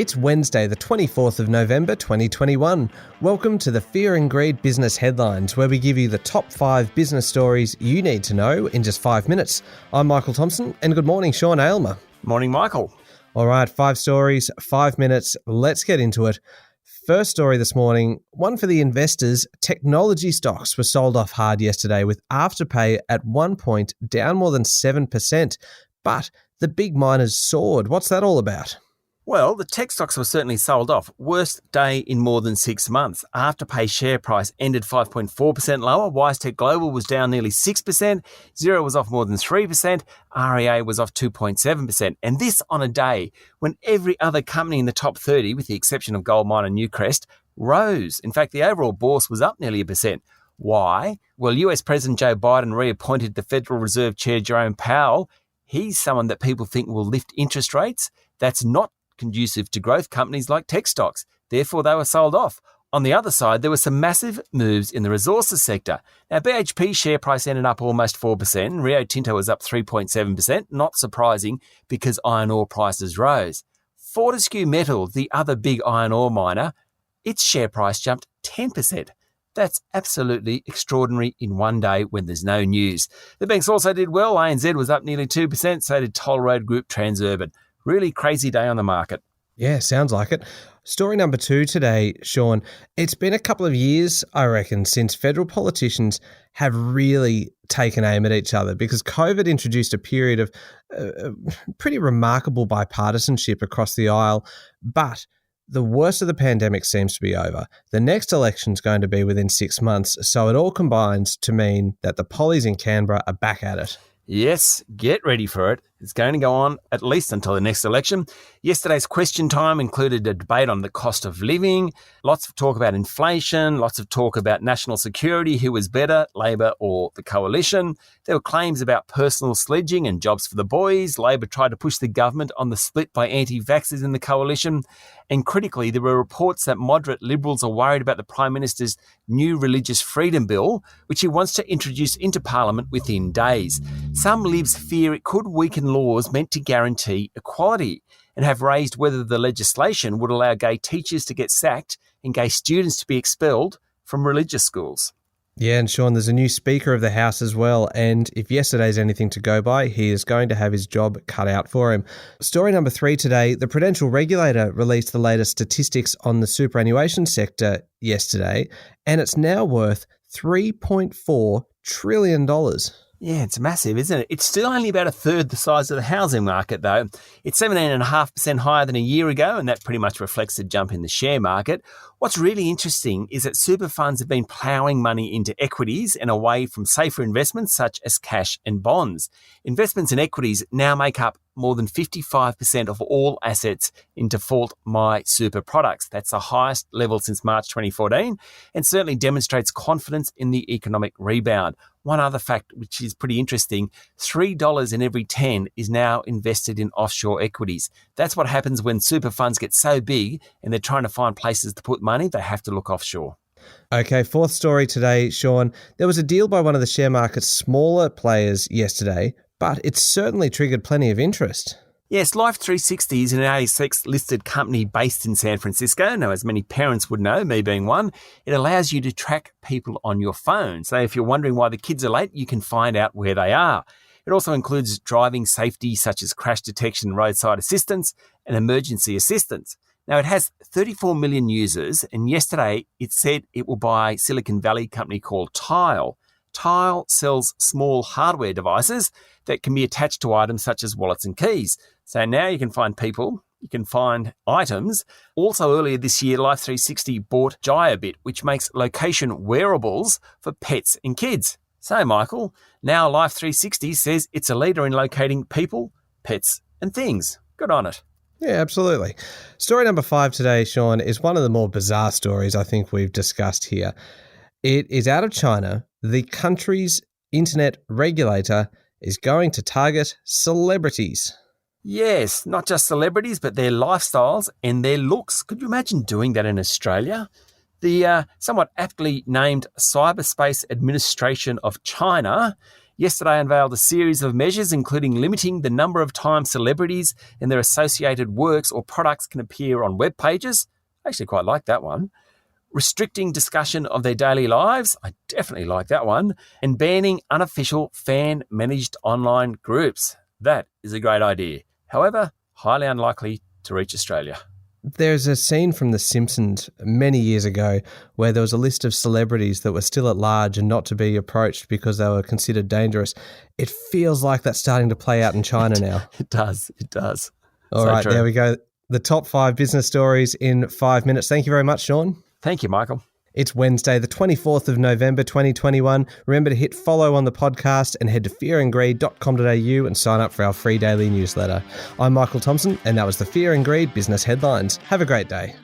It's Wednesday, the 24th of November 2021. Welcome to the Fear and Greed Business Headlines, where we give you the top 5 business stories you need to know in just 5 minutes. I'm Michael Thompson, and good morning, Sean Aylmer. Morning, Michael. All right, 5 stories, 5 minutes. Let's get into it. First story this morning, one for the investors. Technology stocks were sold off hard yesterday, with Afterpay at one point down more than 7%. But the big miners soared. What's that all about? Well, the tech stocks were certainly sold off. Worst day in more than 6 months. Afterpay share price ended 5.4% lower. WiseTech Global was down nearly 6%. Xero was off more than 3%. REA was off 2.7%. And this on a day when every other company in the top 30, with the exception of gold miner Newcrest, rose. In fact, the overall bourse was up nearly 1%. Why? Well, US President Joe Biden reappointed the Federal Reserve Chair Jerome Powell. He's someone that people think will lift interest rates. That's not conducive to growth companies like tech stocks. Therefore, they were sold off. On the other side, there were some massive moves in the resources sector. Now, BHP's share price ended up almost 4%. Rio Tinto was up 3.7%. Not surprising because iron ore prices rose. Fortescue Metal, the other big iron ore miner, its share price jumped 10%. That's absolutely extraordinary in one day when there's no news. The banks also did well. ANZ was up nearly 2%, so did Toll Road Group Transurban. Really crazy day on the market. Yeah, sounds like it. Story number 2 today, Sean. It's been a couple of years, I reckon, since federal politicians have really taken aim at each other, because COVID introduced a period of pretty remarkable bipartisanship across the aisle. But the worst of the pandemic seems to be over. The next election's going to be within 6 months, so it all combines to mean that the pollies in Canberra are back at it. Yes, get ready for it. It's going to go on at least until the next election. Yesterday's question time included a debate on the cost of living, lots of talk about inflation, lots of talk about national security, who was better, Labor or the Coalition. There were claims about personal sledging and jobs for the boys. Labor tried to push the government on the split by anti-vaxxers in the Coalition. And critically, there were reports that moderate Liberals are worried about the Prime Minister's new religious freedom bill, which he wants to introduce into Parliament within days. Some Libs fear it could weaken laws meant to guarantee equality, and have raised whether the legislation would allow gay teachers to get sacked and gay students to be expelled from religious schools. Yeah, and Sean, there's a new Speaker of the House as well, and if yesterday's anything to go by, he is going to have his job cut out for him. Story number 3 today, the Prudential Regulator released the latest statistics on the superannuation sector yesterday, and it's now worth $3.4 trillion. Yeah, it's massive, isn't it? It's still only about a third the size of the housing market, though. It's 17.5% higher than a year ago, and that pretty much reflects the jump in the share market. What's really interesting is that super funds have been ploughing money into equities and away from safer investments such as cash and bonds. Investments in equities now make up more than 55% of all assets in default My Super products. That's the highest level since March 2014 and certainly demonstrates confidence in the economic rebound. One other fact which is pretty interesting, $3 in every 10 is now invested in offshore equities. That's what happens when super funds get so big and they're trying to find places to put money, they have to look offshore. Okay, 4th story today, Sean. There was a deal by one of the share market's smaller players yesterday, but it's certainly triggered plenty of interest. Yes, Life360 is an ASX-listed company based in San Francisco. Now, as many parents would know, me being one, it allows you to track people on your phone. So if you're wondering why the kids are late, you can find out where they are. It also includes driving safety, such as crash detection, roadside assistance, and emergency assistance. Now, it has 34 million users, and yesterday it said it will buy Silicon Valley company called Tile. Tile sells small hardware devices that can be attached to items such as wallets and keys. So now you can find people, you can find items. Also earlier this year, Life360 bought Giabit, which makes location wearables for pets and kids. So Michael, now Life360 says it's a leader in locating people, pets and things. Good on it. Yeah, absolutely. Story number 5 today, Sean, is one of the more bizarre stories I think we've discussed here. It is out of China. The country's internet regulator is going to target celebrities. Yes, not just celebrities, but their lifestyles and their looks. Could you imagine doing that in Australia? The somewhat aptly named Cyberspace Administration of China yesterday unveiled a series of measures, including limiting the number of times celebrities and their associated works or products can appear on web pages. I actually quite like that one. Restricting discussion of their daily lives. I definitely like that one. And banning unofficial fan-managed online groups. That is a great idea. However, highly unlikely to reach Australia. There's a scene from The Simpsons many years ago where there was a list of celebrities that were still at large and not to be approached because they were considered dangerous. It feels like that's starting to play out in China now. It does. All right, there we go. The top 5 business stories in 5 minutes. Thank you very much, Sean. Thank you, Michael. It's Wednesday, the 24th of November, 2021. Remember to hit follow on the podcast and head to fearandgreed.com.au and sign up for our free daily newsletter. I'm Michael Thompson, and that was the Fear and Greed Business Headlines. Have a great day.